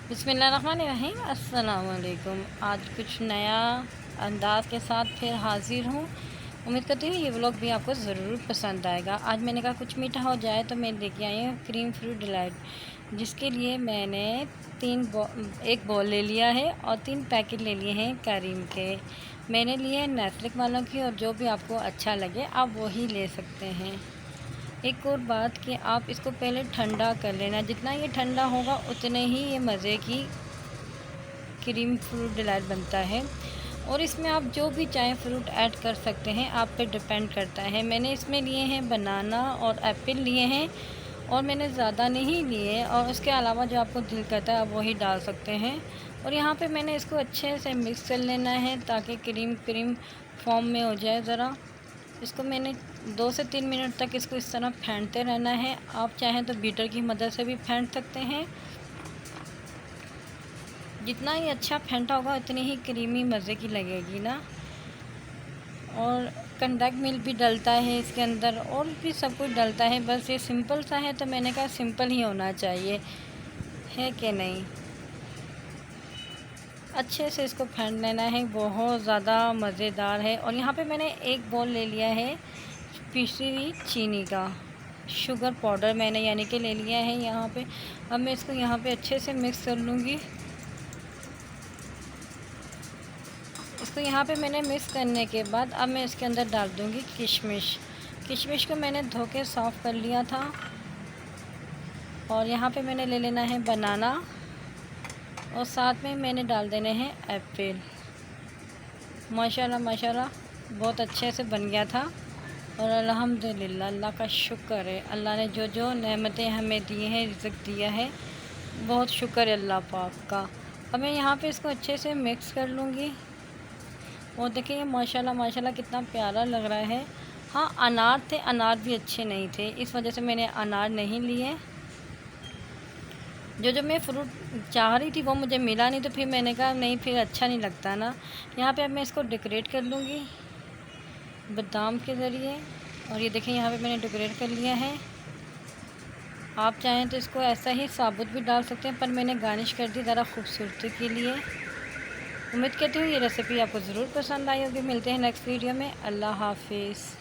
बिस्मिल्लाहिर्रहमानिर्रहीम। अस्सलाम वालेकुम। आज कुछ नया अंदाज के साथ फिर हाज़िर हूँ। उम्मीद करती हूँ ये व्लॉग भी आपको ज़रूर पसंद आएगा। आज मैंने कहा कुछ मीठा हो जाए तो मैं लेके आई हूँ क्रीम फ्रूट डिलाइट, जिसके लिए मैंने एक बॉल ले लिया है और 3 पैकेट ले लिए हैं करीम के। मैंने लिए नेस्ले वालों की, और जो भी आपको अच्छा लगे आप वही ले सकते हैं। एक और बात कि आप इसको पहले ठंडा कर लेना, जितना ये ठंडा होगा उतने ही ये मज़े की क्रीम फ्रूट डिलाइट बनता है। और इसमें आप जो भी चाहें फ्रूट ऐड कर सकते हैं, आप पे डिपेंड करता है। मैंने इसमें लिए हैं बनाना और एप्पल लिए हैं, और मैंने ज़्यादा नहीं लिए, और उसके अलावा जो आपको दिल करता है आप वही डाल सकते हैं। और यहाँ पे मैंने इसको अच्छे से मिक्स कर लेना है ताकि क्रीम फॉर्म में हो जाए। ज़रा इसको मैंने 2 से 3 मिनट तक इसको इस तरह फेंटते रहना है। आप चाहें तो बीटर की मदद से भी फेंट सकते हैं। जितना ही अच्छा फेंटा होगा उतनी ही क्रीमी मज़े की लगेगी ना। और कंडक्ट मिल्क भी डलता है इसके अंदर, और भी सब कुछ डलता है। बस ये सिंपल सा है तो मैंने कहा सिंपल ही होना चाहिए, है कि नहीं। अच्छे से इसको फेंट लेना है, बहुत ज़्यादा मज़ेदार है। और यहाँ पे मैंने एक बॉल ले लिया है पिसी हुई चीनी का, शुगर पाउडर मैंने यानी कि ले लिया है यहाँ पे। अब मैं इसको यहाँ पे अच्छे से मिक्स कर लूँगी। इसको यहाँ पे मैंने मिक्स करने के बाद अब मैं इसके अंदर डाल दूँगी किशमिश को मैंने धो के साफ़ कर लिया था। और यहाँ पे मैंने ले लेना है बनाना, और साथ में मैंने डाल देने हैं एप्पल। माशाल्लाह माशाल्लाह बहुत अच्छे से बन गया था। और अल्हम्दुलिल्लाह, अल्लाह का शुक्र है। अल्लाह ने जो जो नेमतें हमें दी हैं, रिज़्क़ दिया है, बहुत शुक्र है अल्लाह पाक का। अब मैं यहाँ पे इसको अच्छे से मिक्स कर लूँगी। और देखिए माशाल्लाह माशाल्लाह कितना प्यारा लग रहा है। हाँ, अनार थे, अनार भी अच्छे नहीं थे, इस वजह से मैंने अनार नहीं लिए। जो मैं फ्रूट चाह रही थी वो मुझे मिला नहीं, तो फिर मैंने कहा नहीं, फिर अच्छा नहीं लगता ना। यहाँ पे अब मैं इसको डेकोरेट कर लूँगी बादाम के ज़रिए। और ये देखें यहाँ पे मैंने डेकोरेट कर लिया है। आप चाहें तो इसको ऐसा ही साबुत भी डाल सकते हैं, पर मैंने गार्निश कर दी ज़रा खूबसूरती के लिए। उम्मीद करती हूँ ये रेसिपी आपको ज़रूर पसंद आई होगी। मिलते हैं नेक्स्ट वीडियो में। अल्लाह हाफिज़।